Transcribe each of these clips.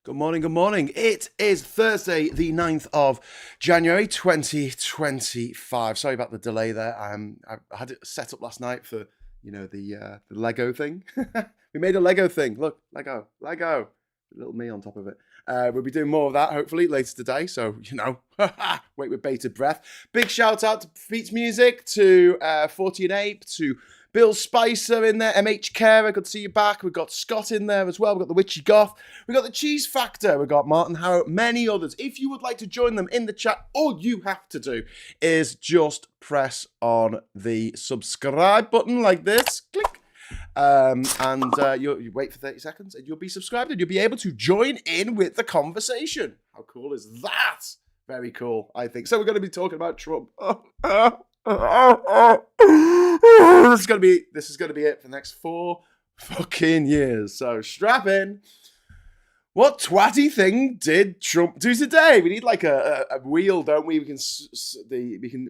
Good morning, good morning. It is Thursday, the 9th of January, 2025. Sorry about the delay there. I had it set up last night for, the Lego thing. We made a Lego thing. Look, Lego. Little me on top of it. We'll be doing more of that, hopefully, later today. So, wait with bated breath. Big shout out to Pete's Music, to 40 and Ape, to Bill Spicer in there, MH Carer, good to see you back. We've got Scott in there as well. We've got the Witchy Goth. We've got the Cheese Factor. We've got Martin Harrow, many others. If you would like to join them in the chat, all you have to do is just press on the subscribe button like this. Click. You wait for 30 seconds and you'll be subscribed and you'll be able to join in with the conversation. How cool is that? Very cool, I think. So we're going to be talking about Trump. This is gonna be it for the next 4 fucking years. So strap in. What twatty thing did Trump do today? We need like a wheel, don't we? We can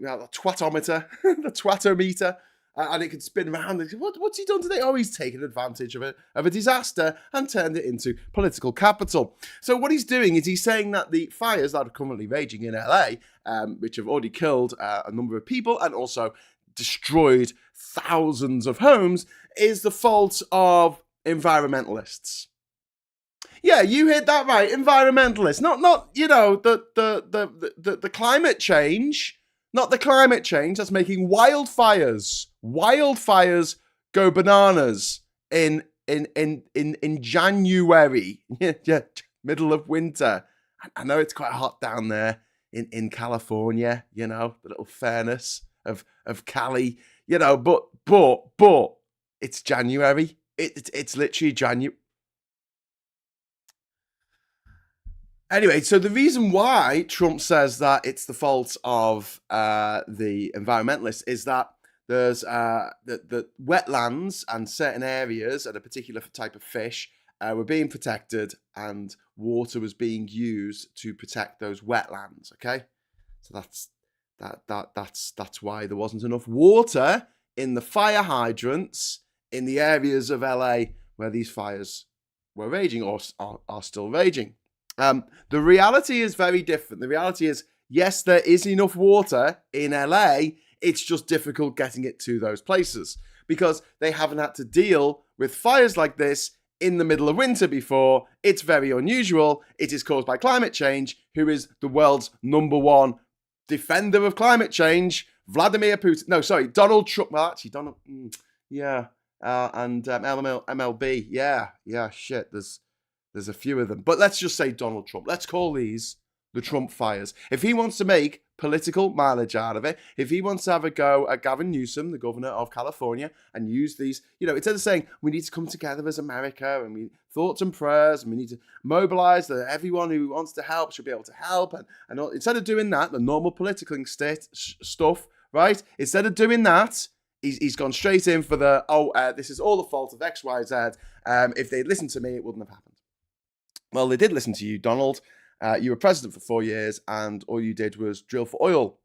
have a twatometer, the twatometer, and it can spin around. What's he done today? Oh, he's taken advantage of a disaster and turned it into political capital. So what he's doing is he's saying that the fires that are currently raging in LA, which have already killed a number of people and also destroyed thousands of homes, is the fault of environmentalists. Yeah, you heard that right, environmentalists. Not the climate change, not the climate change that's making wildfires. Wildfires go bananas in January, yeah, middle of winter. I know it's quite hot down there in California, the little fairness of Cali, but it's January. It's literally January. Anyway, so the reason why Trump says that it's the fault of the environmentalists is that there's the wetlands and certain areas and a particular type of fish were being protected, and water was being used to protect those wetlands. Okay, so that's why there wasn't enough water in the fire hydrants in the areas of LA where these fires were raging or are still raging. The reality is very different. The reality is, yes, there is enough water in LA. It's just difficult getting it to those places because they haven't had to deal with fires like this in the middle of winter before. It's very unusual. It is caused by climate change, who is the world's #1 defender of climate change, Vladimir Putin. No, sorry, Donald Trump. Well, actually, Donald, yeah, and MLB. Yeah, shit, there's a few of them. But let's just say Donald Trump. Let's call these the Trump fires. If he wants to make political mileage out of it, if he wants to have a go at Gavin Newsom, the governor of California, and use these, instead of saying we need to come together as America and we thoughts and prayers and we need to mobilize that everyone who wants to help should be able to help, and instead of doing that, the normal political stuff, right? Instead of doing that, he's gone straight in for this is all the fault of X, Y, Z. If they'd listened to me, it wouldn't have happened. Well, they did listen to you, Donald. You were president for 4 years, and all you did was drill for oil.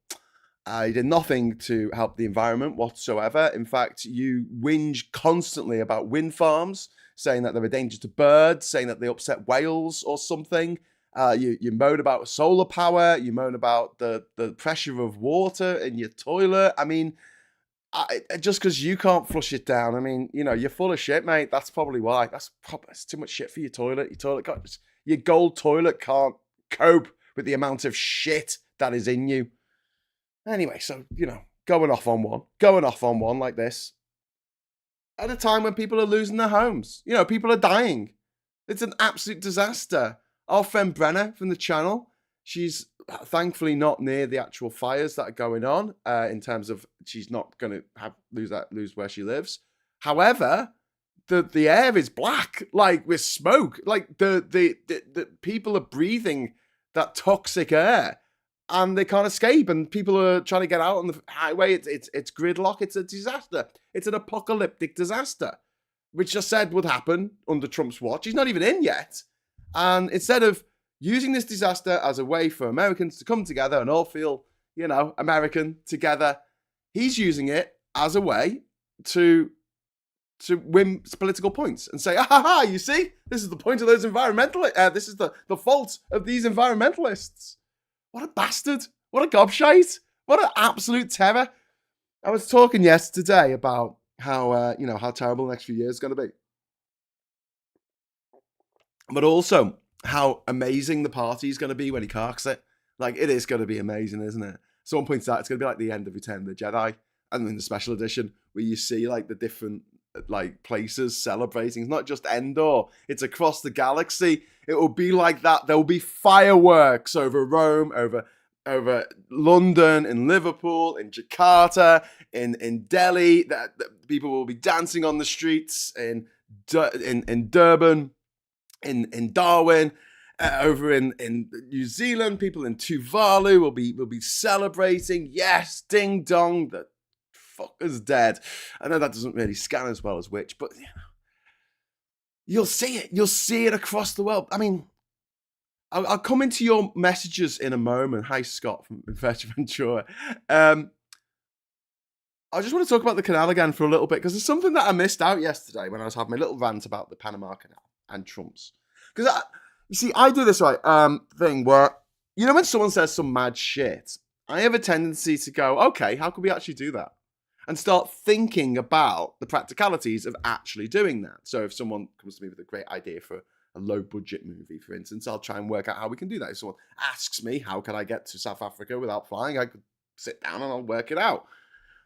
You did nothing to help the environment whatsoever. In fact, you whinge constantly about wind farms, saying that they're a danger to birds, saying that they upset whales or something. You moan about solar power. You moan about the pressure of water in your toilet. I mean, just because you can't flush it down, I mean, you're full of shit, mate. That's probably why. It's too much shit for your toilet. Your gold toilet can't cope with the amount of shit that is in you. Anyway, so, going off on one like this at a time when people are losing their homes. People are dying. It's an absolute disaster. Our friend Brenna from the channel, she's thankfully not near the actual fires that are going on, in terms of she's not going to lose where she lives. However, the air is black, like with smoke, like the people are breathing that toxic air and they can't escape, and people are trying to get out on the highway. It's gridlock. It's a disaster. It's an apocalyptic disaster, which I said would happen under Trump's watch. He's not even in yet. And instead of using this disaster as a way for Americans to come together and all feel, American together, he's using it as a way to win political points and say, ha, you see, this is the point of those environmentalists. This is the fault of these environmentalists. What a bastard. What a gobshite. What an absolute terror. I was talking yesterday about how, how terrible the next few years is going to be. But also how amazing the party is going to be when he carks it. Like, it is going to be amazing, isn't it? Someone points out it's going to be like the end of Return of the Jedi. And then the special edition where you see like the different like places celebrating. It's not just Endor, it's across the galaxy. It will be like that. There will be fireworks over Rome, over London, in Liverpool, in Jakarta, in Delhi. That people will be dancing on the streets in Durban, in Darwin, over in New Zealand. People in Tuvalu will be celebrating. Yes, ding dong, the fucker's dead. I know that doesn't really scan as well as Witch, but you'll see it. You'll see it across the world. I mean, I'll come into your messages in a moment. Hi, Scott from Ventura. I just want to talk about the canal again for a little bit, because there's something that I missed out yesterday when I was having my little rant about the Panama Canal and Trump's. Because, you see, I do this thing where, when someone says some mad shit, I have a tendency to go, okay, how could we actually do that? And start thinking about the practicalities of actually doing that. So if someone comes to me with a great idea for a low-budget movie, for instance, I'll try and work out how we can do that. If someone asks me, how can I get to South Africa without flying, I could sit down and I'll work it out.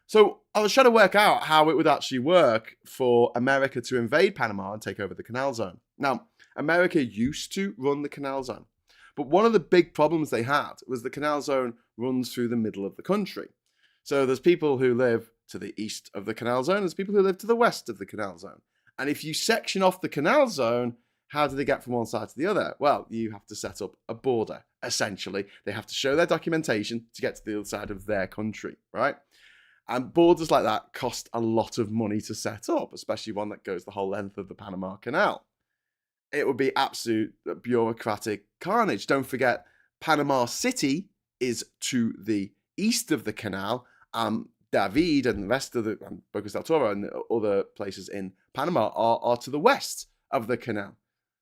So I was trying to work out how it would actually work for America to invade Panama and take over the Canal Zone. Now, America used to run the Canal Zone, but one of the big problems they had was the Canal Zone runs through the middle of the country. So there's people who live to the east of the Canal Zone, there's people who live to the west of the Canal Zone. And if you section off the Canal Zone, how do they get from one side to the other? Well, you have to set up a border, essentially. They have to show their documentation to get to the other side of their country, right? And borders like that cost a lot of money to set up, especially one that goes the whole length of the Panama Canal. It would be absolute bureaucratic carnage. Don't forget, Panama City is to the east of the canal. David and the rest of the Bocas del Toro and other places in Panama are to the west of the canal.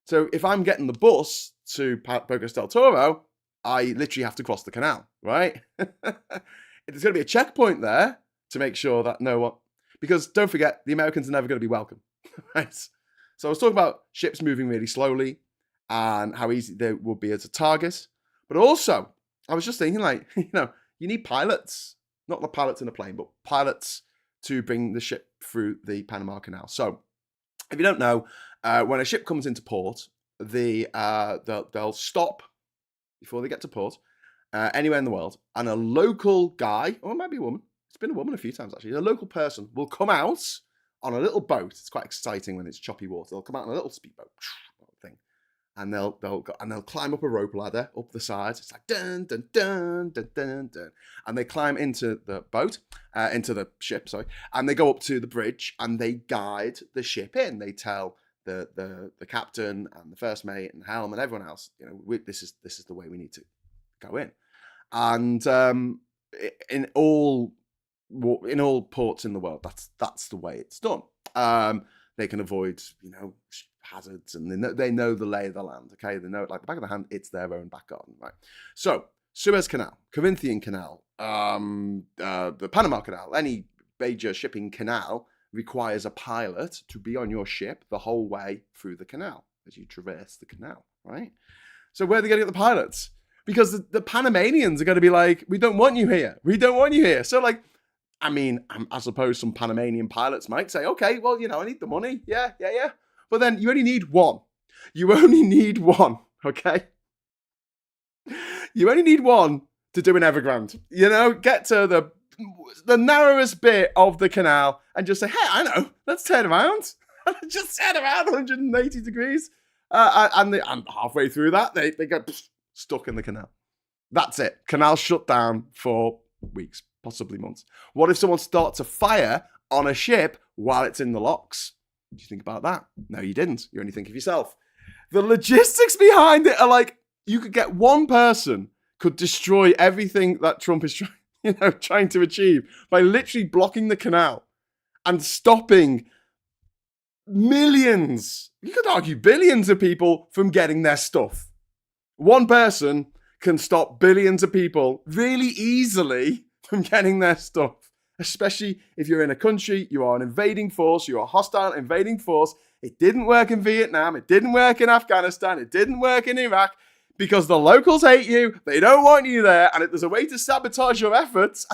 So if I'm getting the bus to Bocas del Toro, I literally have to cross the canal, right? There's going to be a checkpoint there to make sure that because don't forget, the Americans are never going to be welcome, right? So I was talking about ships moving really slowly and how easy they will be as a target. But also, I was just thinking, like, you need pilots, not the pilots in a plane, but pilots to bring the ship through the Panama Canal. So if you don't know, when a ship comes into port, they'll stop before they get to port, anywhere in the world, and a local guy, or it might be a woman, it's been a woman a few times actually, a local person will come out on a little boat. It's quite exciting when it's choppy water. They'll come out on a little speedboat thing, and they'll climb up a rope ladder up the sides. It's like dun dun dun dun dun dun, and they climb into the boat, into the ship, sorry, and they go up to the bridge and they guide the ship in. They tell the captain and the first mate and the helm and everyone else, this is the way we need to go in. And in all ports in the world, that's the way it's done. They can avoid hazards, and they know the lay of the land. Okay, they know it like the back of the hand. It's their own back garden, right? So Suez Canal, Corinthian Canal, the Panama Canal, any major shipping canal requires a pilot to be on your ship the whole way through the canal as you traverse the canal, right? So where are they going to get the pilots? Because the Panamanians are going to be like, we don't want you here. We don't want you here. So I suppose some Panamanian pilots might say, okay, well, I need the money. Yeah. But then you only need one. You only need one, okay? You only need one to do an Evergrande. Get to the narrowest bit of the canal and just say, hey, I know, let's turn around. Just turn around 180 degrees. And halfway through that, they get stuck in the canal. That's it. Canal shut down for weeks, possibly months. What if someone starts a fire on a ship while it's in the locks? Did you think about that? No, you didn't. You only think of yourself. The logistics behind it are like, you could get one person could destroy everything that Trump is trying to achieve by literally blocking the canal and stopping millions, you could argue billions of people from getting their stuff. One person can stop billions of people really easily from getting their stuff, especially if you're in a country, you are an invading force, you're a hostile invading force. It didn't work in Vietnam, it didn't work in Afghanistan, it didn't work in Iraq, because the locals hate you, they don't want you there, and if there's a way to sabotage your efforts,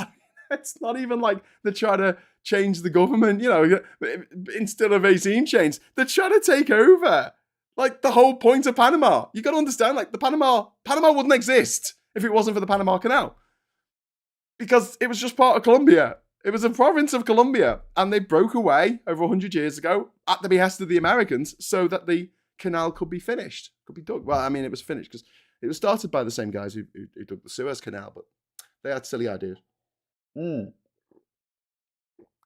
it's not even like they're trying to change the government, instead of regime change, they're trying to take over. Like the whole point of Panama. You got to understand, like Panama wouldn't exist if it wasn't for the Panama Canal. Because it was just part of Colombia. It was a province of Colombia. And they broke away over 100 years ago at the behest of the Americans so that the canal could be finished, could be dug. Well, I mean, it was finished because it was started by the same guys who dug the Suez Canal, but they had silly ideas.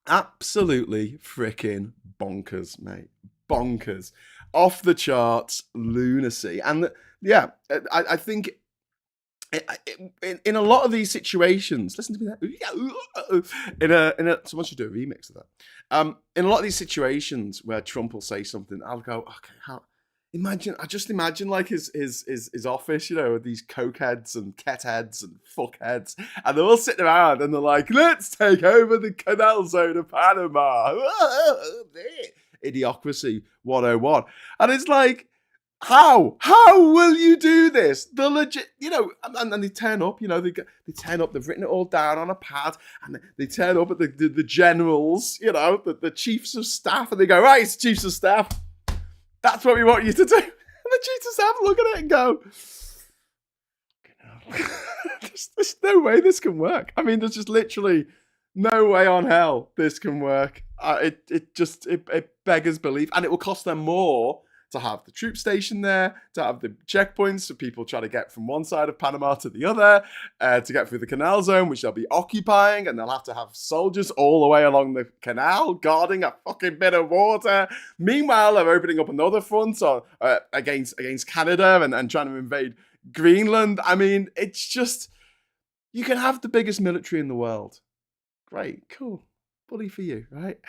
Absolutely freaking bonkers, mate. Bonkers. Off the charts lunacy. And I think in a lot of these situations, listen to me there. Someone should do a remix of that. In a lot of these situations where Trump will say something, I'll go, okay, I just imagine like his office, with these cokeheads and ketheads and fuckheads, and they're all sitting around and they're like, let's take over the canal zone of Panama. Idiocracy 101. And it's like, how will you do this? The legit, and they turn up, they turn up, they've written it all down on a pad, and they turn up at the generals, the chiefs of staff, and they go, right, it's chiefs of staff, that's what we want you to do. And the chiefs of staff look at it and go, there's no way this can work. I mean, there's just literally no way on hell this can work. It beggars belief, and it will cost them more to have the troop station there, to have the checkpoints so people try to get from one side of Panama to the other, to get through the canal zone, which they'll be occupying, and they'll have to have soldiers all the way along the canal guarding a fucking bit of water. Meanwhile, they're opening up another front against Canada and trying to invade Greenland. I mean, it's just, you can have the biggest military in the world. Great, cool, bully for you, right?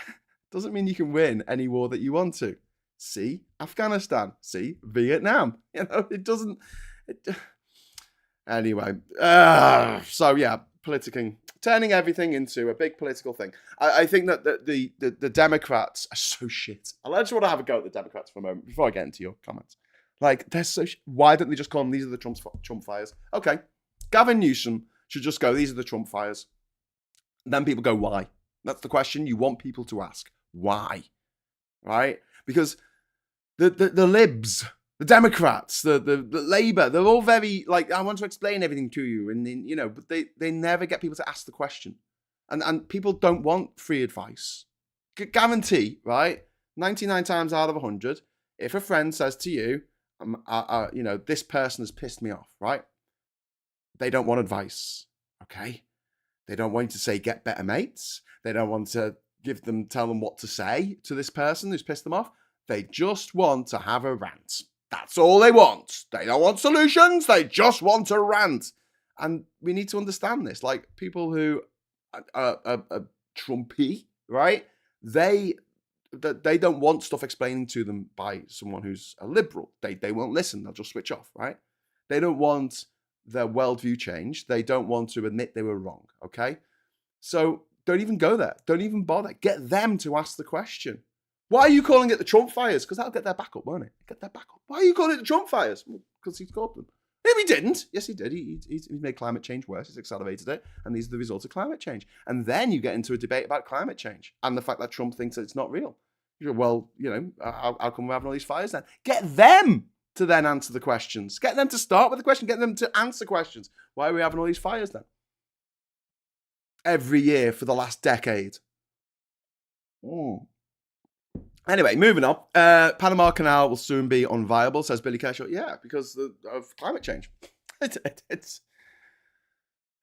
Doesn't mean you can win any war that you want to. See Afghanistan, see Vietnam. It doesn't. Anyway, so yeah, politicking, turning everything into a big political thing. I think that the Democrats are so shit. I just want to have a go at the Democrats for a moment before I get into your comments. Like, they're so why don't they just call them, these are the Trump fires? Okay, Gavin Newsom should just go, these are the Trump fires. Then people go, why? That's the question you want people to ask. Why? Right? Because the libs, the Democrats, the Labour, they're all very, like, I want to explain everything to you. And then, but they never get people to ask the question. And people don't want free advice. Guarantee, right? 99 times out of 100, if a friend says to you, this person has pissed me off, right? They don't want advice, okay? They don't want you to say, get better mates. They don't want to tell them what to say to this person who's pissed them off. They just want to have a rant. That's all they want. They don't want solutions. They just want a rant. And we need to understand this. Like, people who are Trumpy, right? They don't want stuff explained to them by someone who's a liberal. They won't listen. They'll just switch off, right? They don't want their worldview changed. They don't want to admit they were wrong, okay? So don't even go there. Don't even bother. Get them to ask the question. Why are you calling it the Trump fires? Because that'll get their back up, won't it? Get their back up. Why are you calling it the Trump fires? Because he's called them. No, he didn't. Yes, he did. He's made climate change worse. He's accelerated it. And these are the results of climate change. And then you get into a debate about climate change and the fact that Trump thinks that it's not real. You go, well, how come we're having all these fires then? Get them to then answer the questions. Get them to start with the question. Get them to answer questions. Why are we having all these fires then? Every year for the last decade. Anyway, moving on. Panama Canal will soon be unviable, says Billy Kershaw. Yeah, because of climate change. It's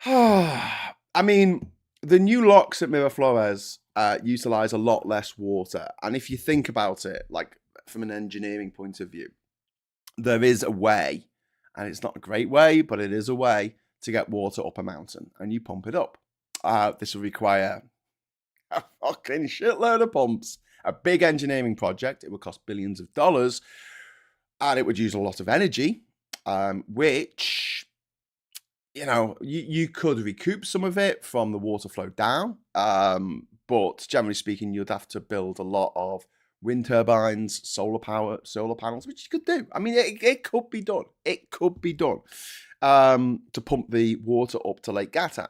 I mean, the new locks at Miraflores utilize a lot less water. And if you think about it, like from an engineering point of view, there is a way, and it's not a great way, but it is a way to get water up a mountain, and you pump it up. This will require a fucking shitload of pumps a big engineering project. It would cost billions of dollars, and it would use a lot of energy, which, you could recoup some of it from the water flow down. But generally speaking, you'd have to build a lot of wind turbines, solar panels, which you could do. I mean, it could be done. It could be done to pump the water up to Lake Gatun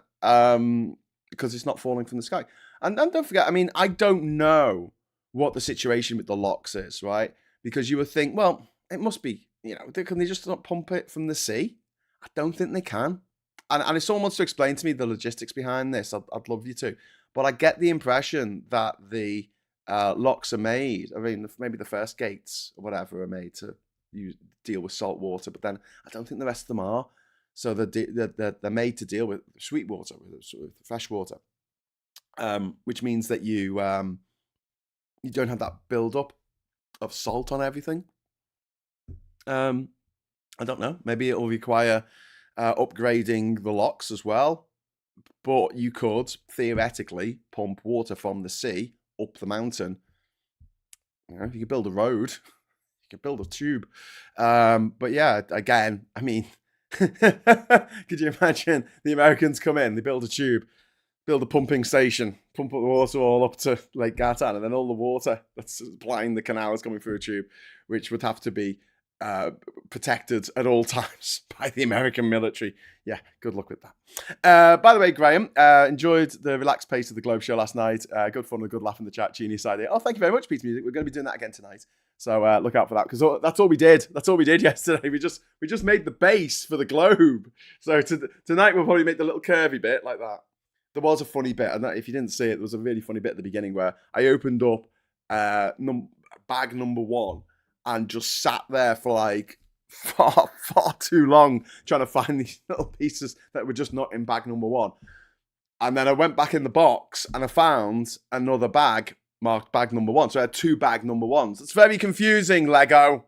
because it's not falling from the sky. And don't forget, I mean, I don't know what the situation with the locks is, right? Because you would think, well, it must be, can they just not pump it from the sea? I don't think they can. And if someone wants to explain to me the logistics behind this, I'd love you to. But I get the impression that the locks are made. I mean, maybe the first gates or whatever are made to deal with salt water, but then I don't think the rest of them are. So they're made to deal with sweet water, with fresh water, which means that you don't have that build up of salt on everything. I don't know. Maybe it will require upgrading the locks as well. But you could theoretically pump water from the sea up the mountain. You could build a road, you could build a tube. But yeah, again, I mean, could you imagine the Americans come in, they build a tube, build a pumping station, pump up the water all up to Lake Gatun, and then all the water that's supplying the canal is coming through a tube, which would have to be protected at all times by the American military. Yeah, good luck with that. By the way, Graham, enjoyed the relaxed pace of the Globe show last night. Good fun and a good laugh in the chat. Genius idea. Oh, thank you very much, Pete's Music. We're going to be doing that again tonight. So look out for that, because that's all we did. That's all we did yesterday. We just made the base for the Globe. So tonight we'll probably make the little curvy bit like that. There was a funny bit, and if you didn't see it, there was a really funny bit at the beginning where I opened up bag number 1 and just sat there for like far too long trying to find these little pieces that were just not in bag number 1. And then I went back in the box and I found another bag marked bag number 1. So I had 2 bag number 1s. It's very confusing, Lego.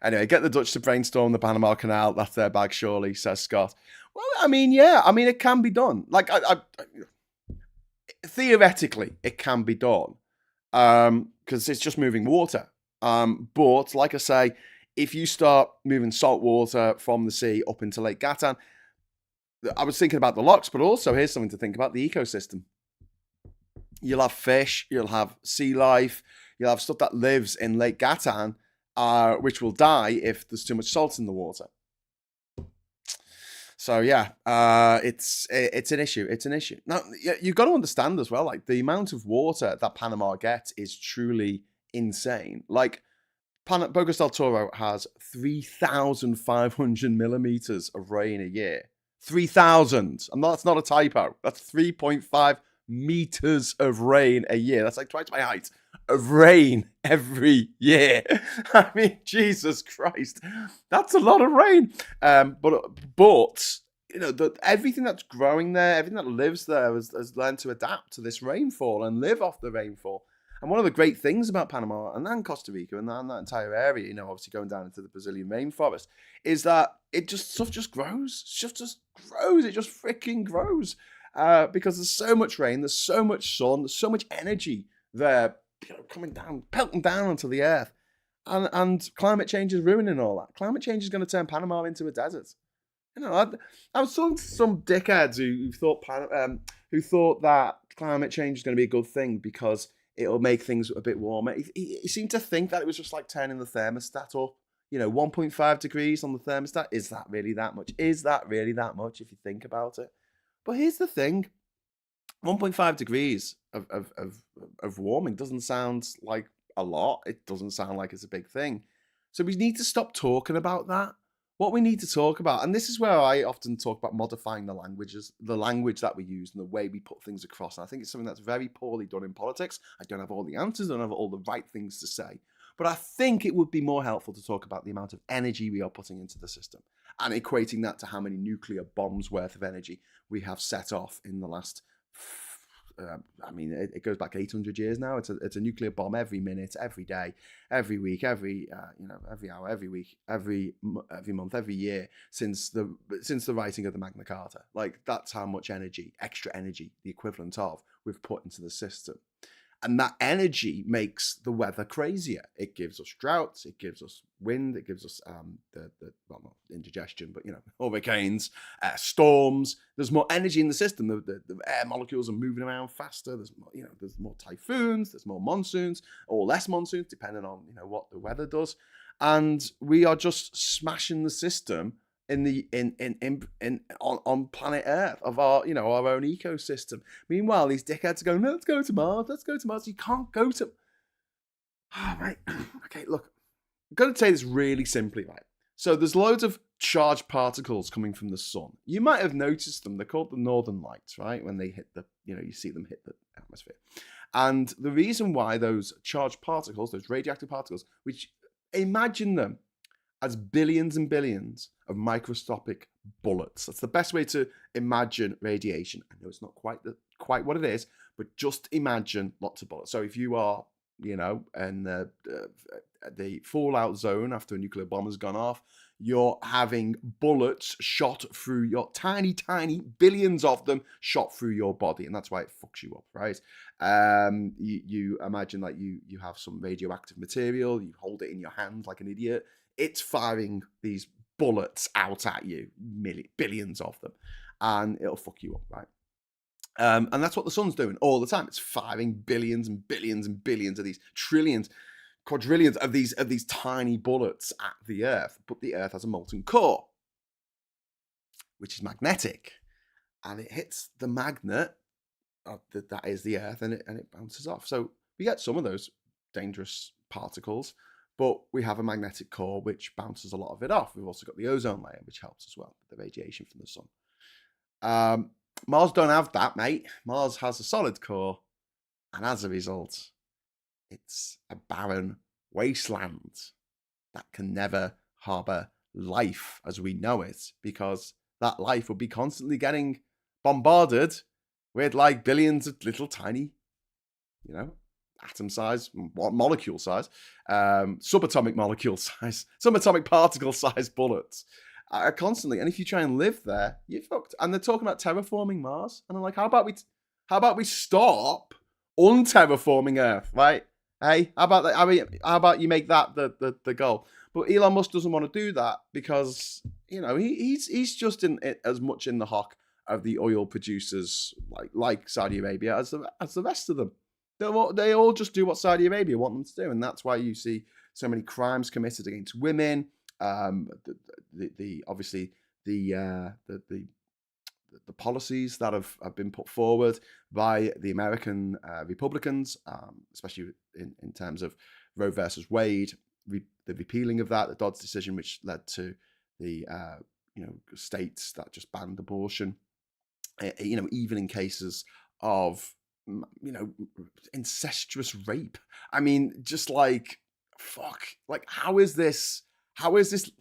Anyway, get the Dutch to brainstorm the Panama Canal. That's their bag, surely, says Scott. Well, I mean, yeah. I mean, it can be done. Like, theoretically, it can be done. Because it's just moving water. But like I say, if you start moving salt water from the sea up into Lake Gatun, I was thinking about the locks, but also here's something to think about: the ecosystem. You'll have fish, you'll have sea life, you'll have stuff that lives in Lake Gatun, which will die if there's too much salt in the water. So yeah, it's an issue. It's an issue. Now, you've got to understand as well, like the amount of water that Panama gets is truly insane. Like Bocas del Toro has 3,500 millimeters of rain a year. 3,000. And that's not a typo. That's 3.5 meters of rain a year. That's like twice my height of rain every year. I mean, Jesus Christ, that's a lot of rain. But everything that's growing there, everything that lives there has learned to adapt to this rainfall and live off the rainfall. And one of the great things about Panama and then Costa Rica and that entire area, obviously going down into the Brazilian rainforest, is that stuff just grows. Stuff just grows. It just freaking grows. Because there's so much rain, there's so much sun, there's so much energy there coming down, pelting down onto the earth. And climate change is ruining all that. Climate change is going to turn Panama into a desert. I was talking to some dickheads who thought that climate change is going to be a good thing because it'll make things a bit warmer. He seemed to think that it was just like turning the thermostat up. 1.5 degrees on the thermostat. Is that really that much? Is that really that much if you think about it? But here's the thing. 1.5 degrees of warming doesn't sound like a lot. It doesn't sound like it's a big thing. So we need to stop talking about that. What we need to talk about, and this is where I often talk about modifying the language that we use and the way we put things across. And I think it's something that's very poorly done in politics. I don't have all the answers, I don't have all the right things to say. But I think it would be more helpful to talk about the amount of energy we are putting into the system and equating that to how many nuclear bombs worth of energy we have set off in the last, it goes back 800 years now. It's a nuclear bomb every minute, every day, every week, every hour, every week, every month, every year since the writing of the Magna Carta. Like, that's how much energy, extra energy, the equivalent of, we've put into the system. And that energy makes the weather crazier. It gives us droughts, it gives us wind, it gives us well, not indigestion, but hurricanes, storms. There's more energy in the system. The air molecules are moving around faster. There's more, there's more typhoons, there's more monsoons, or less monsoons, depending on what the weather does. And we are just smashing the system on planet Earth of our our own ecosystem. Meanwhile, these dickheads are going, let's go to Mars. You can't go to. Oh, right. Okay, look, I'm going to say this really simply, right? So there's loads of charged particles coming from the sun. You might have noticed them. They're called the northern lights, right? When they hit you see them hit the atmosphere. And the reason why those charged particles, those radioactive particles, which imagine them as billions and billions of microscopic bullets. That's the best way to imagine radiation. I know it's not quite what it is, but just imagine lots of bullets. So if you are, in the fallout zone after a nuclear bomb has gone off, you're having bullets shot through your tiny, billions of them shot through your body, and that's why it fucks you up, right? You imagine like you have some radioactive material, you hold it in your hand like an idiot. It's firing these bullets out at you, billions of them, and it'll fuck you up, right? And that's what the sun's doing all the time. It's firing billions and billions and billions of these trillions, quadrillions of these tiny bullets at the Earth. But the Earth has a molten core, which is magnetic, and it hits the magnet that is the Earth, and it bounces off. So we get some of those dangerous particles, but we have a magnetic core which bounces a lot of it off. We've also got the ozone layer, which helps as well with the radiation from the sun. Mars don't have that, mate. Mars has a solid core, and as a result, it's a barren wasteland that can never harbour life as we know it, because that life will be constantly getting bombarded with like billions of little tiny, atom size, molecule size, subatomic molecule size, subatomic particle size bullets constantly. And if you try and live there, you're fucked. And they're talking about terraforming Mars, and I'm like, how about we stop unterraforming Earth, right? Hey, how about that? How about you make that the goal? But Elon Musk doesn't want to do that because he's just as much in the hock of the oil producers like Saudi Arabia as the rest of them. They all just do what Saudi Arabia want them to do, and that's why you see so many crimes committed against women. Obviously the policies that have been put forward by the American Republicans, especially in terms of Roe versus Wade, the repealing of that, the Dodd's decision, which led to the states that just banned abortion. Even in cases of incestuous rape. I mean, just like fuck. Like, how is this the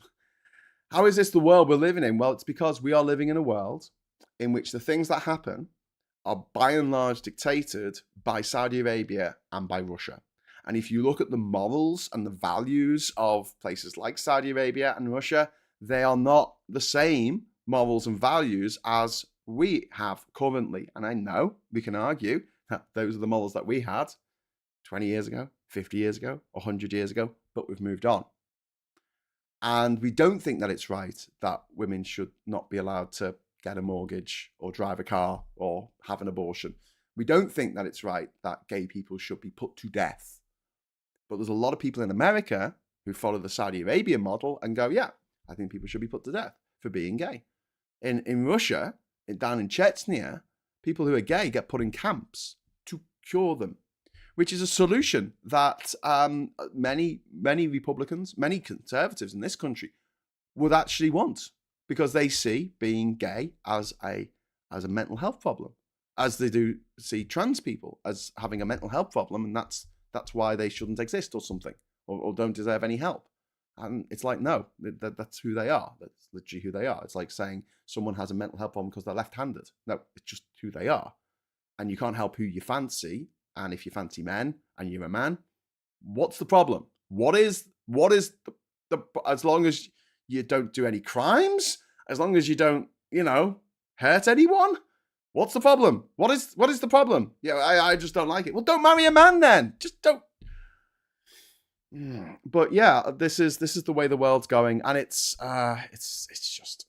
world we're living in? Well, it's because we are living in a world in which the things that happen are by and large dictated by Saudi Arabia and by Russia. And if you look at the morals and the values of places like Saudi Arabia and Russia, they are not the same morals and values as we have currently. And I know we can argue that those are the morals that we had 20 years ago, 50 years ago, 100 years ago, but we've moved on. And we don't think that it's right that women should not be allowed to get a mortgage or drive a car or have an abortion. We don't think that it's right that gay people should be put to death. But there's a lot of people in America who follow the Saudi Arabian model and go, yeah, I think people should be put to death for being gay. In Russia, down in Chechnya, people who are gay get put in camps to cure them, which is a solution that many Republicans, many conservatives in this country would actually want, because they see being gay as a mental health problem, as they do see trans people as having a mental health problem, and that's why they shouldn't exist or something, or don't deserve any help. And it's like, no, that's who they are. That's literally who they are. It's like saying someone has a mental health problem because they're left-handed. No, it's just who they are. And you can't help who you fancy. And if you fancy men and you're a man, what's the problem? What is the as long as you don't do any crimes, as long as you don't, hurt anyone, What's the problem? What is the problem? Yeah, I just don't like it. Well, don't marry a man then. Just don't. But yeah, this is the way the world's going, and it's just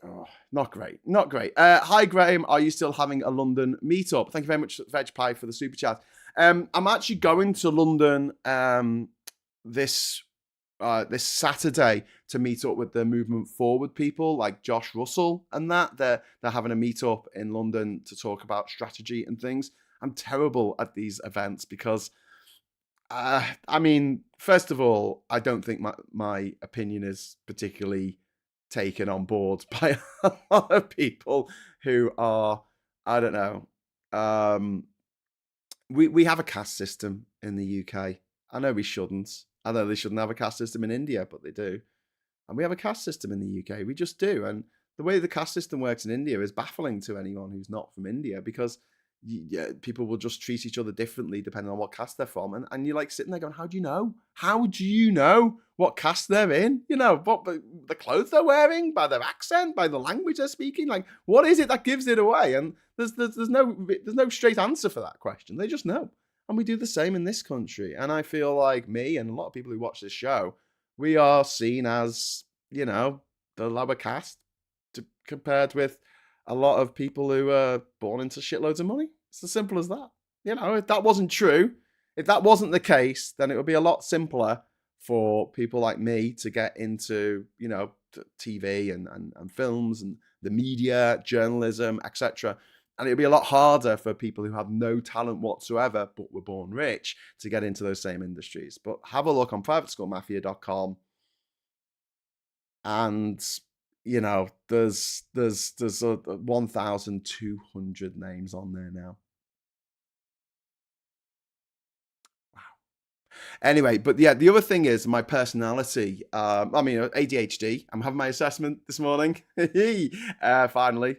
not great, not great. Hi Graham, are you still having a London meetup? Thank you very much, Veg Pie, for the super chat. I'm actually going to London this Saturday to meet up with the Movement Forward people like Josh Russell and that. They're having a meetup in London to talk about strategy and things. I'm terrible at these events because I mean, first of all, I don't think my opinion is particularly taken on board by a lot of people who are, I don't know. We have a caste system in the UK. I know we shouldn't. I know they shouldn't have a caste system in India, but they do. And we have a caste system in the UK. We just do. And the way the caste system works in India is baffling to anyone who's not from India because people will just treat each other differently depending on what caste they're from. And you're like sitting there going, how do you know? How do you know what caste they're in? You know, what the clothes they're wearing, by their accent, by the language they're speaking? Like, what is it that gives it away? And there's no straight answer for that question. They just know. And we do the same in this country. And I feel like me and a lot of people who watch this show, we are seen as, you know, the lower caste compared with a lot of people who are born into shitloads of money. It's as simple as that. You know, if that wasn't true, if that wasn't the case, then it would be a lot simpler for people like me to get into, you know, TV and films and the media, journalism, etc. And it'd be a lot harder for people who have no talent whatsoever, but were born rich, to get into those same industries. But have a look on privateschoolmafia.com and, you know, there's 1,200 names on there now. Wow. Anyway, but yeah, the other thing is my personality. I mean, ADHD. I'm having my assessment this morning. Finally,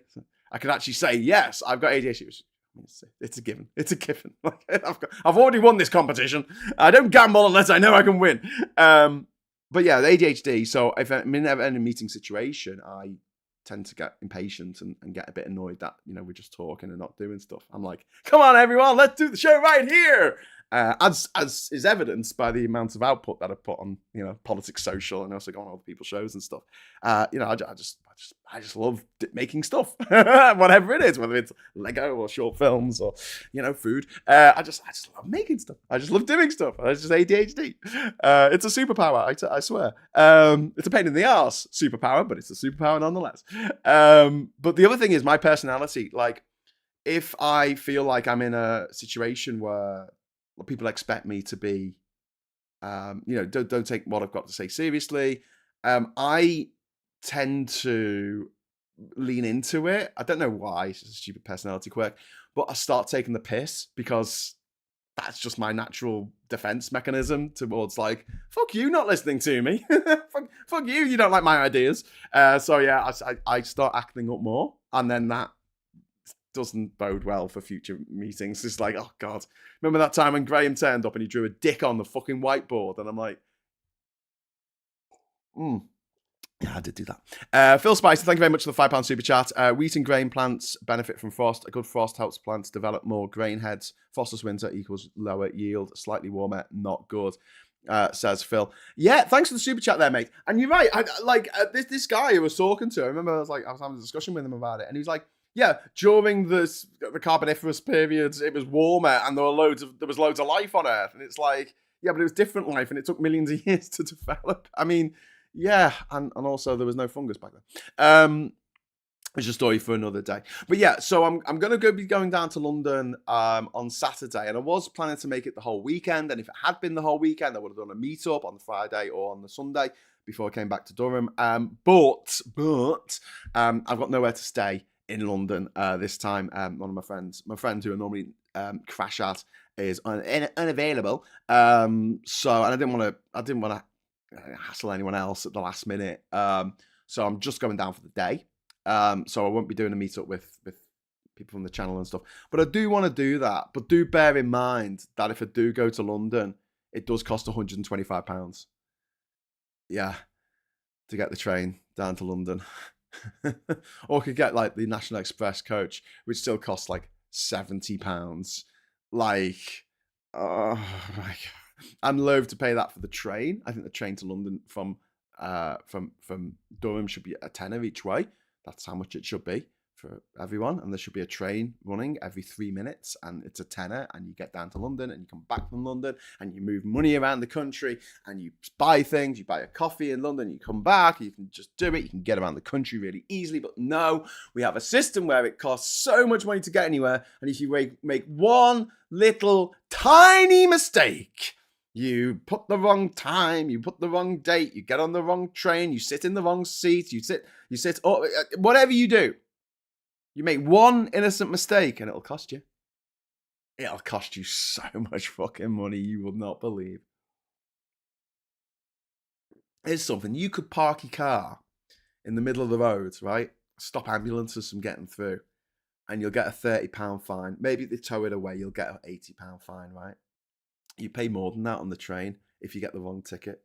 I can actually say yes, I've got ADHD. It's a given. It's a given. I've already won this competition. I don't gamble unless I know I can win. But yeah, ADHD. So if I'm in a meeting situation, I tend to get impatient and get a bit annoyed that, you know, we're just talking and not doing stuff. I'm like, come on, everyone, let's do the show right here. As is evidenced by the amount of output that I put on, you know, Politics Social, and also go on other people's shows and stuff. You know, I just love making stuff, whatever it is, whether it's Lego or short films or, you know, food. I just love making stuff. I just love doing stuff. It's just ADHD. It's a superpower, I swear. It's a pain in the arse superpower, but it's a superpower nonetheless. But the other thing is my personality. Like, if I feel like I'm in a situation where people expect me to be, you know, don't take what I've got to say seriously, I tend to lean into it. I don't know why, it's a stupid personality quirk, but I start taking the piss because that's just my natural defense mechanism towards, like, fuck you not listening to me. fuck you don't like my ideas. So yeah, I start acting up more, and then that doesn't bode well for future meetings. It's like, oh God, remember that time when Graham turned up and he drew a dick on the fucking whiteboard? And I'm like, yeah, I did do that. Phil Spicer, thank you very much for the £5 super chat. Wheat and grain plants benefit from frost. A good frost helps plants develop more grain heads. Frostless winter equals lower yield. Slightly warmer, not good, says Phil. Yeah, thanks for the super chat there, mate. And you're right. This guy who was talking to, I remember I was having a discussion with him about it, and he was like, yeah, during the Carboniferous periods, it was warmer and there was loads of life on Earth. And it's like, yeah, but it was different life and it took millions of years to develop. I mean, yeah, and also there was no fungus back then. It's a story for another day. But yeah, so I'm going to be going down to London on Saturday, and I was planning to make it the whole weekend. And if it had been the whole weekend, I would have done a meetup on the Friday or on the Sunday before I came back to Durham. But I've got nowhere to stay in London this time. One of my friends who I normally crash at is unavailable. So, and I didn't want to hassle anyone else at the last minute. So I'm just going down for the day. So I won't be doing a meetup with people from the channel and stuff. But I do want to do that. But do bear in mind that if I do go to London, it does cost £125. Yeah, to get the train down to London. Or could get like the National Express coach, which still costs like £70. Like, oh my God. I'm loath to pay that for the train. I think the train to London from Durham should be a tenner each way. That's how much it should be for everyone. And there should be a train running every 3 minutes, and it's a tenner, and you get down to London and you come back from London and you move money around the country and you buy things. You buy a coffee in London, you come back, you can just do it. You can get around the country really easily. But no, we have a system where it costs so much money to get anywhere. And if you make one little tiny mistake, you put the wrong time, you put the wrong date, you get on the wrong train, you sit in the wrong seat, you sit, oh, whatever you do, you make one innocent mistake and it'll cost you. It'll cost you so much fucking money you will not believe. Here's something. You could park your car in the middle of the road, right? Stop ambulances from getting through, and you'll get a £30 fine. Maybe if they tow it away, you'll get an £80 fine, right? You pay more than that on the train if you get the wrong ticket.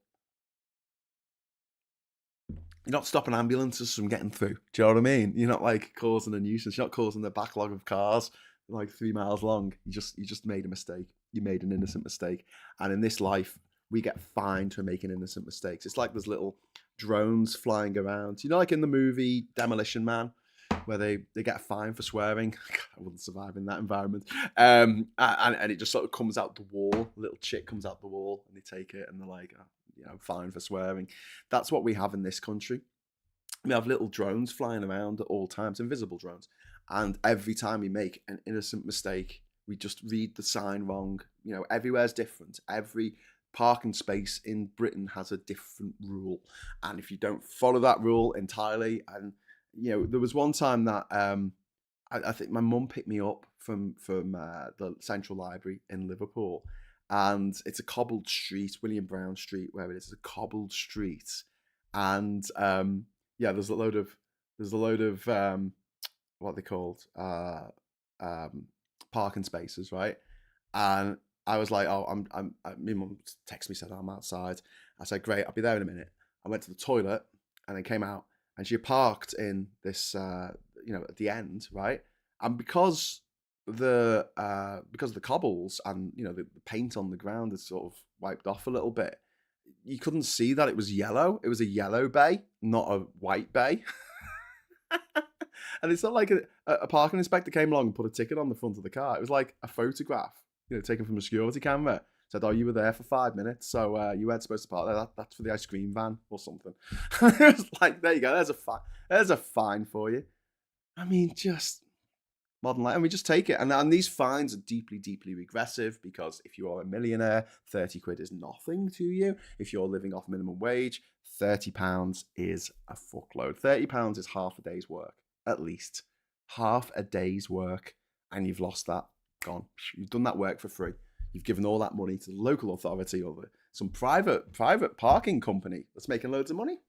You're not stopping ambulances from getting through. Do you know what I mean? You're not like causing a nuisance. You're not causing the backlog of cars like 3 miles long. You just made a mistake. You made an innocent mistake. And in this life, we get fined for making innocent mistakes. It's like there's little drones flying around. You know, like in the movie Demolition Man, where they get fined for swearing. I wouldn't survive in that environment. And it just sort of comes out the wall. A little chick comes out the wall, and they take it, and they're like, fine for swearing. That's what we have in this country. We have little drones flying around at all times, invisible drones. And every time we make an innocent mistake, we just read the sign wrong. Everywhere's different. Every parking space in Britain has a different rule. And if you don't follow that rule entirely, and there was one time that I think my mum picked me up from the Central Library in Liverpool, and it's a cobbled street, William Brown Street, where it is a cobbled street, and there's a load of what are they called, parking spaces, right? And I was like, oh, my mum texted me, said, I'm outside. I said, great, I'll be there in a minute. I went to the toilet and then came out, and she parked in this, at the end, right? And because the cobbles and the paint on the ground had sort of wiped off a little bit, you couldn't see that it was yellow. It was a yellow bay, not a white bay. And it's not like a parking inspector came along and put a ticket on the front of the car. It was like a photograph, taken from a security camera. Said, oh, you were there for 5 minutes, so you weren't supposed to park there. That's for the ice cream van or something. It was like, there you go. There's a fine for you. I mean, just modern life. And we just take it. And these fines are deeply, deeply regressive, because if you are a millionaire, 30 quid is nothing to you. If you're living off minimum wage, £30 is a fuckload. £30 is half a day's work, at least. Half a day's work. And you've lost that. Gone. You've done that work for free. You've given all that money to the local authority or some private parking company that's making loads of money.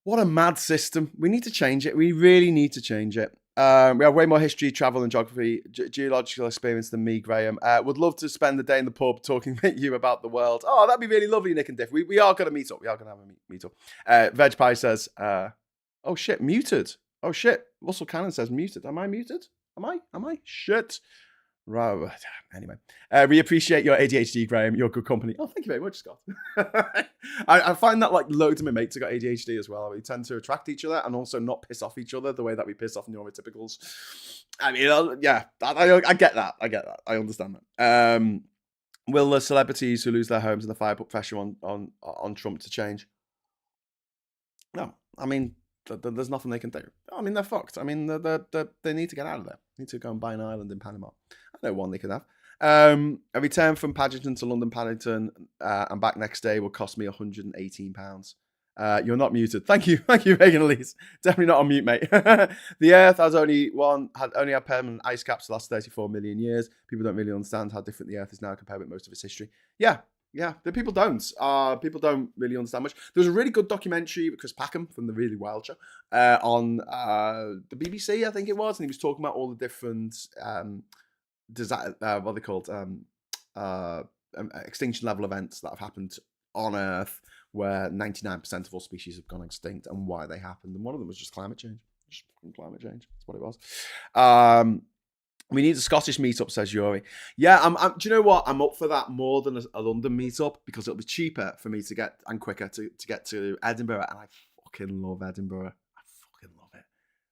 What a mad system. We need to change it. We really need to change it. We have way more history, travel, and geography, geological experience than me, Graham. Would love to spend the day in the pub talking with you about the world. Oh, that'd be really lovely, Nick and Diff. We are going to meet up. We are going to have a meet up. Veg Pie says, oh shit, muted. Oh shit, Russell Cannon says muted. Am I muted? Am I? Shit. Right. Anyway, we appreciate your ADHD, Graham. You're good company. Oh, thank you very much, Scott. I find that like loads of my mates have got ADHD as well. We tend to attract each other and also not piss off each other the way that we piss off neurotypicals. I mean, yeah, I get that. I understand that. Will the celebrities who lose their homes in the fire put pressure on Trump to change? No, I mean, there's nothing they can do. I mean, they're fucked. I mean, they need to get out of there. They need to go and buy an island in Panama. I know one they could have. A return from Paddington to London Paddington and back next day will cost me £118. You're not muted. Thank you, Megan Elise. Definitely not on mute, mate. The Earth has only had permanent ice caps the last 34 million years. People don't really understand how different the Earth is now compared with most of its history. Yeah, the people don't. People don't really understand much. There was a really good documentary with Chris Packham from the Really Wild Show on the BBC, I think it was, and he was talking about all the different what are they called? Extinction level events that have happened on Earth, where 99% of all species have gone extinct, and why they happened. And one of them was just climate change. Just fucking climate change. That's what it was. We need a Scottish meetup, says Yuri. Yeah, do you know what? I'm up for that more than a London meetup because it'll be cheaper for me to get and quicker to get to Edinburgh. And I fucking love Edinburgh. I fucking love it.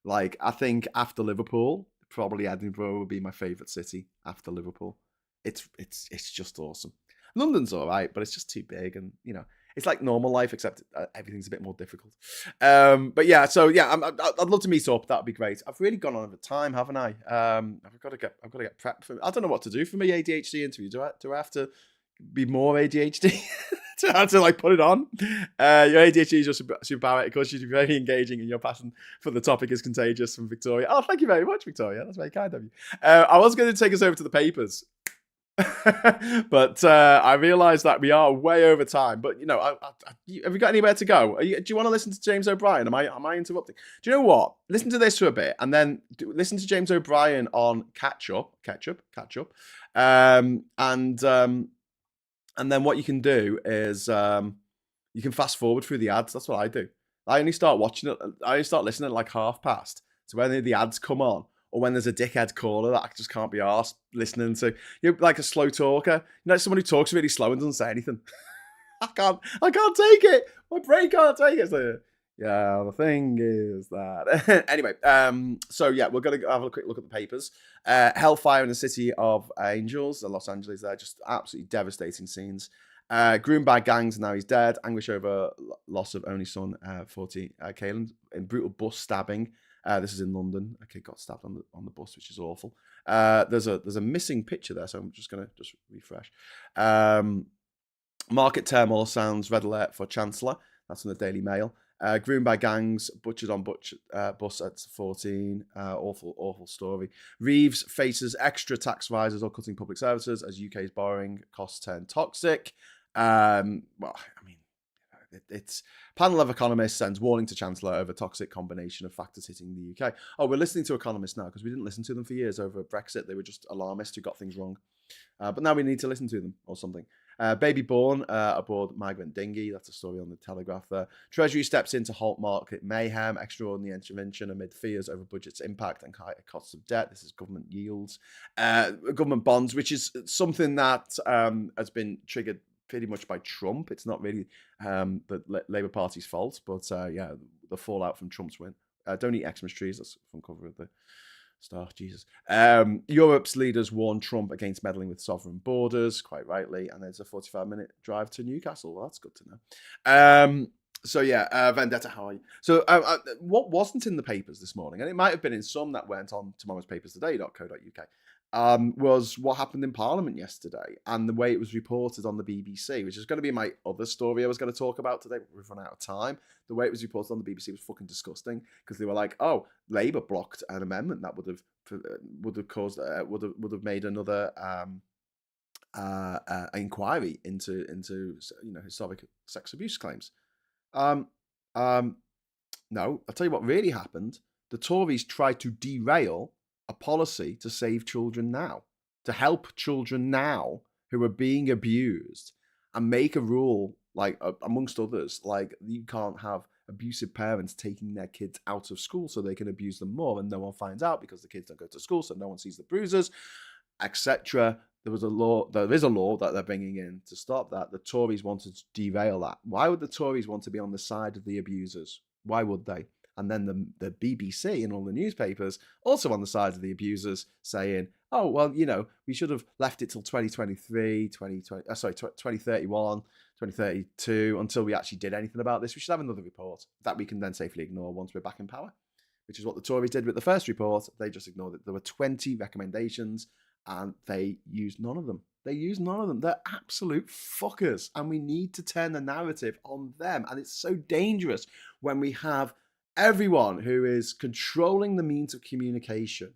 Like, I think after Liverpool, probably Edinburgh would be my favourite city after Liverpool. It's just awesome. London's all right, but it's just too big, and it's like normal life, except everything's a bit more difficult. But yeah, so yeah, I'd love to meet up. That'd be great. I've really gone on over time, haven't I? I've got to get prepped for. I don't know what to do for my ADHD interview. Do I have to be more ADHD to have to like put it on? Your ADHD is just superpower. Of course, you're very engaging, and your passion for the topic is contagious. From Victoria. Oh, thank you very much, Victoria. That's very kind of you. I was going to take us over to the papers. But I realised that we are way over time. But have you got anywhere to go? Do you want to listen to James O'Brien? Am I interrupting? Do you know what? Listen to this for a bit, and then listen to James O'Brien on catch up. And then what you can do is you can fast forward through the ads. That's what I do. I only start watching it. I only start listening at like past. So when the ads come on, or when there's a dickhead caller that I just can't be arsed listening to. Like a slow talker. Someone who talks really slow and doesn't say anything. I can't take it. My brain can't take it. So, yeah, the thing is that. Anyway, so yeah, we're going to have a quick look at the papers. Hellfire in the City of Angels, Los Angeles there. Just absolutely devastating scenes. Groomed by gangs, and now he's dead. Anguish over loss of only son, 40, Kaelan, in brutal bus stabbing. This is in London. A kid got stabbed on the bus, which is awful. There's a missing picture there, so I'm just gonna refresh. Market turmoil sounds red alert for Chancellor. That's from the Daily Mail. Groomed by gangs, butchered on bus at 14. Awful story. Reeves faces extra tax rises or cutting public services as UK's borrowing costs turn toxic. Well, I mean, it's panel of economists sends warning to Chancellor over toxic combination of factors hitting the UK. Oh, we're listening to economists now because we didn't listen to them for years over Brexit. They were just alarmists who got things wrong. But now we need to listen to them or something. Baby born aboard migrant dinghy. That's a story on the Telegraph there. Treasury steps in to halt market mayhem. Extraordinary intervention amid fears over budget's impact and higher costs of debt. This is government yields. Government bonds, which is something that has been triggered pretty much by Trump. It's not really the Labour Party's fault, but yeah, the fallout from Trump's win. Don't eat Xmas trees. That's from cover of the Star. Jesus. Europe's leaders warn Trump against meddling with sovereign borders, quite rightly. And there's a 45-minute drive to Newcastle. Well, that's good to know. So yeah, Vendetta, how are you? So what wasn't in the papers this morning, and it might have been in some that weren't on tomorrow's papers today.co.uk, was what happened in Parliament yesterday and the way it was reported on the BBC, which is going to be my other story I was going to talk about today, but we've run out of time. The way it was reported on the BBC was fucking disgusting because they were like, "Oh, Labour blocked an amendment that would have caused would have made another inquiry into historic sex abuse claims." No, I'll tell you what really happened. The Tories tried to derail a policy to save children now, to help children now who are being abused, and make a rule, like, amongst others, like you can't have abusive parents taking their kids out of school so they can abuse them more and no one finds out because the kids don't go to school, so no one sees the bruises, etc. There is a law that they're bringing in to stop that. The Tories wanted to derail that. Why would the Tories want to be on the side of the abusers? Why would they? And then the BBC and all the newspapers also on the side of the abusers saying, oh, well, we should have left it till 2023, 2031, 2032 until we actually did anything about this. We should have another report that we can then safely ignore once we're back in power, which is what the Tories did with the first report. They just ignored it. There were 20 recommendations and they used none of them. They're absolute fuckers. And we need to turn the narrative on them. And it's so dangerous when we have everyone who is controlling the means of communication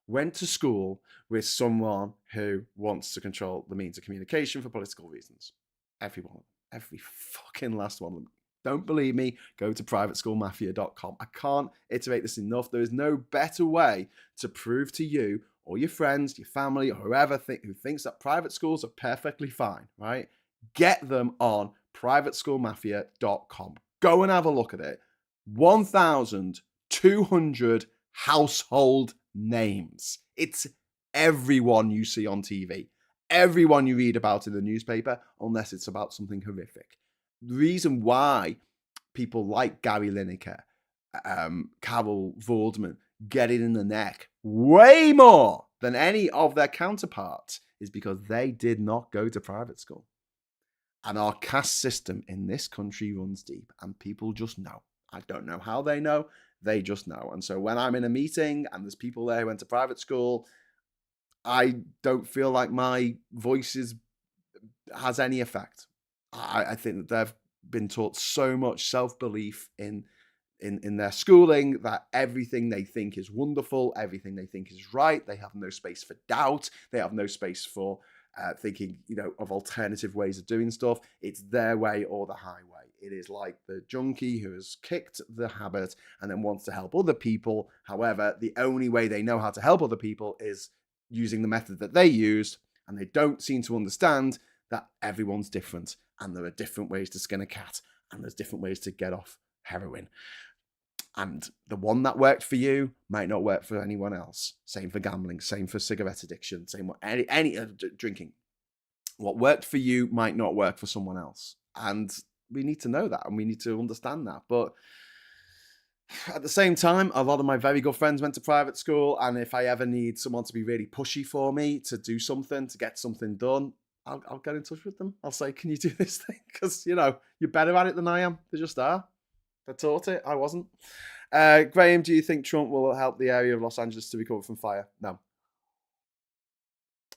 went to school with someone who wants to control the means of communication for political reasons. Everyone. Every fucking last one of them. Don't believe me? Go to privateschoolmafia.com. I can't iterate this enough. There is no better way to prove to you or your friends, your family, or whoever who thinks that private schools are perfectly fine, right? Get them on privateschoolmafia.com. Go and have a look at it. 1,000 200 household names. It's everyone you see on TV, everyone you read about in the newspaper, unless it's about something horrific. The reason why people like Gary Lineker, Carol Vorderman get it in the neck way more than any of their counterparts is because they did not go to private school. And our caste system in this country runs deep, and people just know. I don't know how they know, they just know. And so when I'm in a meeting and there's people there who went to private school, I don't feel like my voice has any effect. I think that they've been taught so much self-belief in their schooling that everything they think is wonderful, everything they think is right. They have no space for doubt. They have no space for thinking, of alternative ways of doing stuff. It's their way or the highway. It is like the junkie who has kicked the habit and then wants to help other people. However, the only way they know how to help other people is using the method that they used, and they don't seem to understand that everyone's different, and there are different ways to skin a cat, and there's different ways to get off heroin. And the one that worked for you might not work for anyone else. Same for gambling, same for cigarette addiction, same with any drinking. What worked for you might not work for someone else. And we need to know that, and we need to understand that. But at the same time, a lot of my very good friends went to private school, and if I ever need someone to be really pushy for me to do something, to get something done, I'll get in touch with them. I'll say, can you do this thing? Because, you're better at it than I am. They just are. I taught it. I wasn't. Graham, do you think Trump will help the area of Los Angeles to recover from fire? No.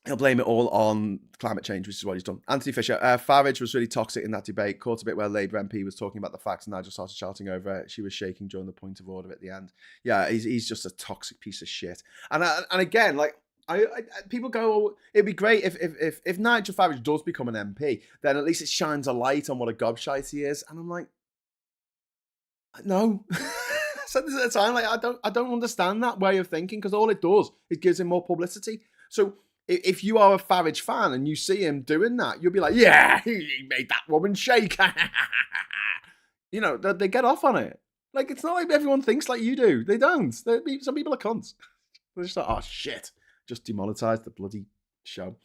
He'll blame it all on climate change, which is what he's done. Anthony Fisher, Farage was really toxic in that debate. Caught a bit where Labour MP was talking about the facts and I just started shouting over it. She was shaking during the point of order at the end. Yeah, he's just a toxic piece of shit. And again, like, I people go, oh, it'd be great if Nigel Farage does become an MP, then at least it shines a light on what a gobshite he is. And I'm like, no. I said this at the time, like, I don't understand that way of thinking, because all it does is gives him more publicity. So if you are a Farage fan and you see him doing that, you'll be like, yeah, he made that woman shake. They get off on it. Like, it's not like everyone thinks like you do. They don't. Some people are cunts. They're just like, oh shit, just demonetized the bloody show.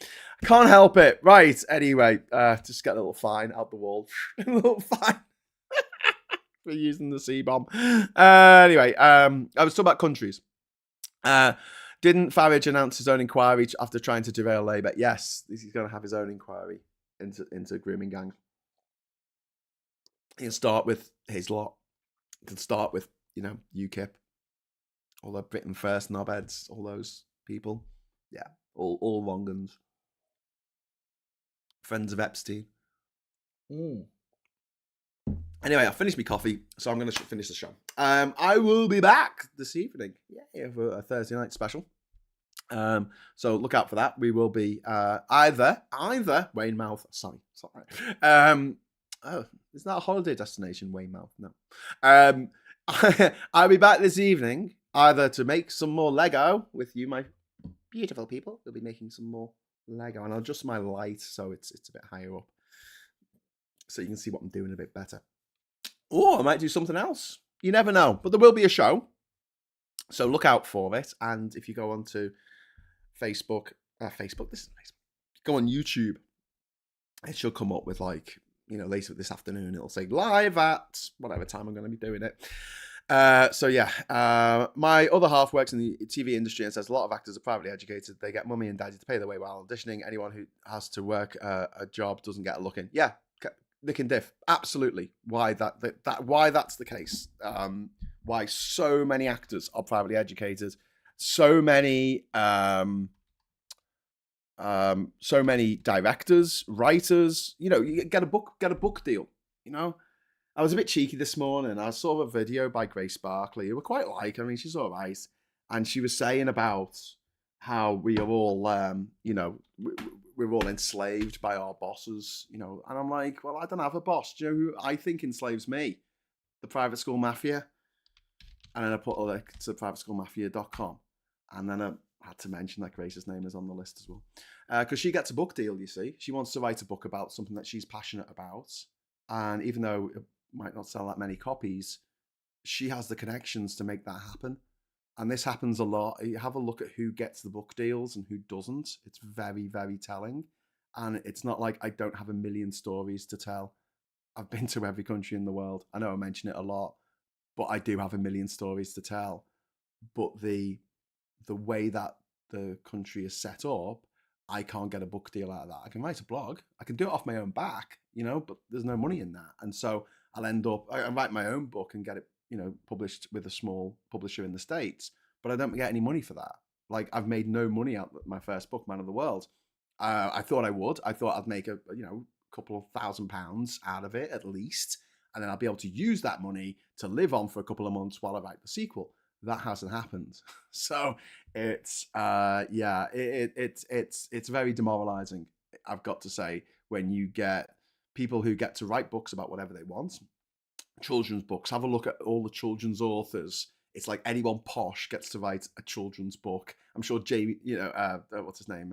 I can't help it. Right. Anyway, just get a little fine out the wall. A little fine. For using the C-bomb. Anyway, I was talking about countries. Didn't Farage announce his own inquiry after trying to derail Labour? Yes, he's going to have his own inquiry into grooming gangs. He can start with his lot. He can start with, UKIP. All the Britain First knobheads, all those people. Yeah, all wrong uns. Friends of Epstein. Anyway, I finished my coffee, so I'm going to finish the show. I will be back this evening, for a Thursday night special. So look out for that. We will be either Weymouth. Sorry. Is that a holiday destination, Weymouth? No. I'll be back this evening either to make some more Lego with you, my beautiful people. We'll be making some more Lego, and I'll adjust my light so it's a bit higher up, so you can see what I'm doing a bit better. Or I might do something else. You never know. But there will be a show. So look out for it. And if you go on to Facebook, this is Facebook. Go on YouTube. It should come up with later this afternoon. It'll say live at whatever time I'm going to be doing it. My other half works in the TV industry and says a lot of actors are privately educated. They get mummy and daddy to pay their way while auditioning. Anyone who has to work a job doesn't get a look in. Yeah. They can diff. Absolutely. Why that's the case. Why so many actors are privately educated. So many directors, writers, you get a book deal, I was a bit cheeky this morning. I saw a video by Grace Barkley, who I quite like. I mean, she's all right. And she was saying about how we are all, we're all enslaved by our bosses, and I'm like, well, I don't have a boss. Do you know who I think enslaves me? The private school mafia. And then I put a link to privateschoolmafia.com. And then I had to mention that Grace's name is on the list as well. Because she gets a book deal, you see. She wants to write a book about something that she's passionate about. And even though it might not sell that many copies, she has the connections to make that happen. And this happens a lot. You have a look at who gets the book deals and who doesn't. It's very, very telling. And it's not like I don't have a million stories to tell. I've been to every country in the world. I know I mention it a lot, but I do have a million stories to tell. But the way that the country is set up, I can't get a book deal out of that. I can write a blog. I can do it off my own back, but there's no money in that. And so I'll end up, I write my own book and get it, published with a small publisher in the States, but I don't get any money for that. Like, I've made no money out of my first book, Man of the World. I thought I would. I thought I'd make a couple of £1,000 out of it at least, and then I'll be able to use that money to live on for a couple of months while I write the sequel. That hasn't happened. So it's it's very demoralizing, I've got to say, when you get people who get to write books about whatever they want. Children's books. Have a look at all the children's authors. It's like anyone posh gets to write a children's book. I'm sure what's his name?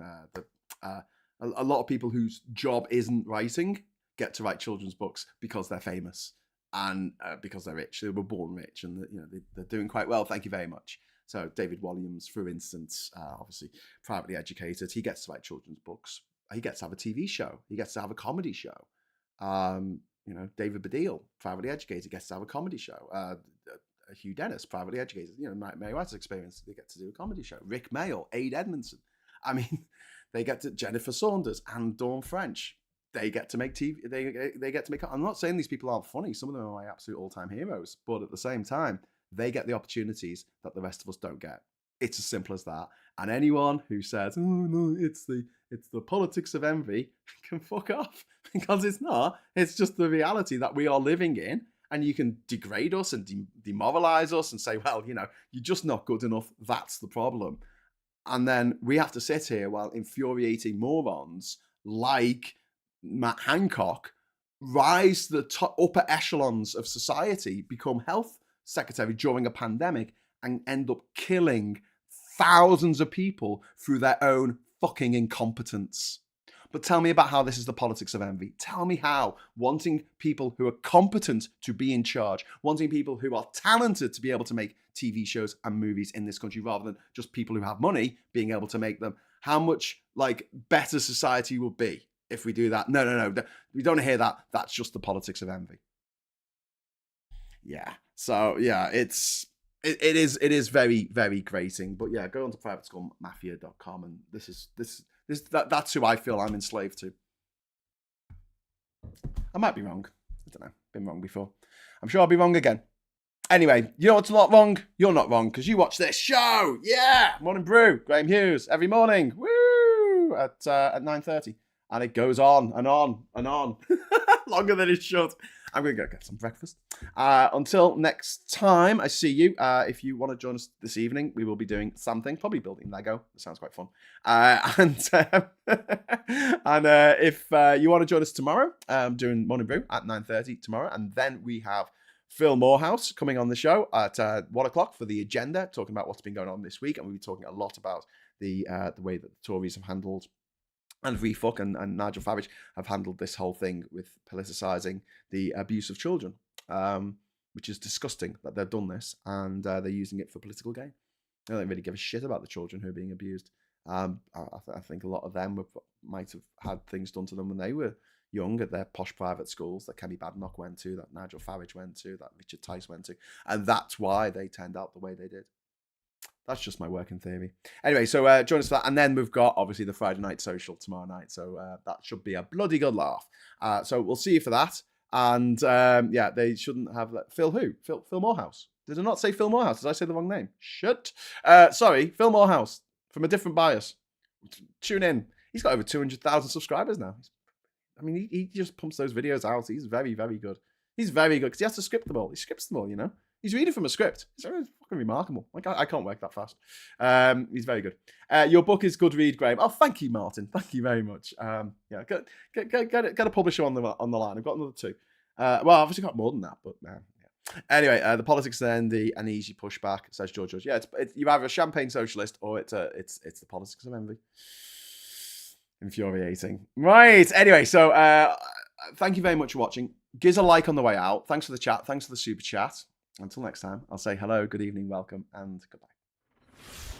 A lot of people whose job isn't writing get to write children's books because they're famous and because they're rich. They were born rich, and they're doing quite well. Thank you very much. So David Walliams, for instance, obviously privately educated, he gets to write children's books. He gets to have a TV show. He gets to have a comedy show. David Baddiel, privately educated, gets to have a comedy show. Hugh Dennis, privately educated, Mary White's experience, they get to do a comedy show. Rick Mayall, Aid Edmondson. I mean, they get to, Jennifer Saunders and Dawn French. They get to make TV. They get to make. I'm not saying these people aren't funny. Some of them are my absolute all-time heroes. But at the same time, they get the opportunities that the rest of us don't get. It's as simple as that. And anyone who says, "Oh no, it's the politics of envy," can fuck off, because it's not. It's just the reality that we are living in. And you can degrade us and demoralize us and say, well, you're just not good enough. That's the problem. And then we have to sit here while infuriating morons like Matt Hancock rise to the upper echelons of society, become health secretary during a pandemic, and end up killing thousands of people through their own fucking incompetence. But tell me about how this is the politics of envy. Tell me how wanting people who are competent to be in charge, wanting people who are talented to be able to make TV shows and movies in this country, rather than just people who have money being able to make them, how much better society will be if we do that. No. We don't hear that. That's just the politics of envy. Yeah. So yeah, it is very, very grating. But yeah, go on to privateschoolmafia.com, and that's who I feel I'm enslaved to. I might be wrong. I don't know. Been wrong before. I'm sure I'll be wrong again. Anyway, you know what's not wrong? You're not wrong, because you watch this show. Yeah, Morning Brew, Graham Hughes, every morning. Woo! At 9:30. And it goes on and on and on. Longer than it should. I'm going to go get some breakfast. Until next time, I see you. If you want to join us this evening, we will be doing something, probably building Lego. It sounds quite fun. And if you want to join us tomorrow, doing Morning Brew at 9:30 tomorrow. And then we have Phil Morehouse coming on the show at 1 o'clock for the agenda, talking about what's been going on this week. And we'll be talking a lot about the way that the Tories have handled, and Refuck and Nigel Farage have handled this whole thing with politicising the abuse of children, which is disgusting that they've done this, and they're using it for political gain. They don't really give a shit about the children who are being abused. I think a lot of them might have had things done to them when they were young at their posh private schools that Kenny Badenoch went to, that Nigel Farage went to, that Richard Tice went to, and that's why they turned out the way they did. That's just my working theory. Anyway, so join us for that. And then we've got, obviously, the Friday night social tomorrow night. So that should be a bloody good laugh. So we'll see you for that. And yeah, they shouldn't have... Phil who? Phil Morehouse. Did I not say Phil Morehouse? Did I say the wrong name? Shit. Sorry, Phil Morehouse from A Different Bias. Tune in. He's got over 200,000 subscribers now. I mean, he just pumps those videos out. He's very, very good. He's very good because he has to script them all. He scripts them all, He's reading from a script. It's fucking remarkable. I can't work that fast. He's very good. Your book is good read, Graham. Oh, thank you, Martin. Thank you very much. Yeah, get a publisher on the line. I've got another two. Well, I've obviously got more than that, but yeah. Anyway, the politics and an easy pushback, says George. Yeah, it's you're either a champagne socialist or it's the politics of envy. Infuriating. Right. Anyway, so thank you very much for watching. Give us a like on the way out. Thanks for the chat. Thanks for the super chat. Until next time, I'll say hello, good evening, welcome, and goodbye.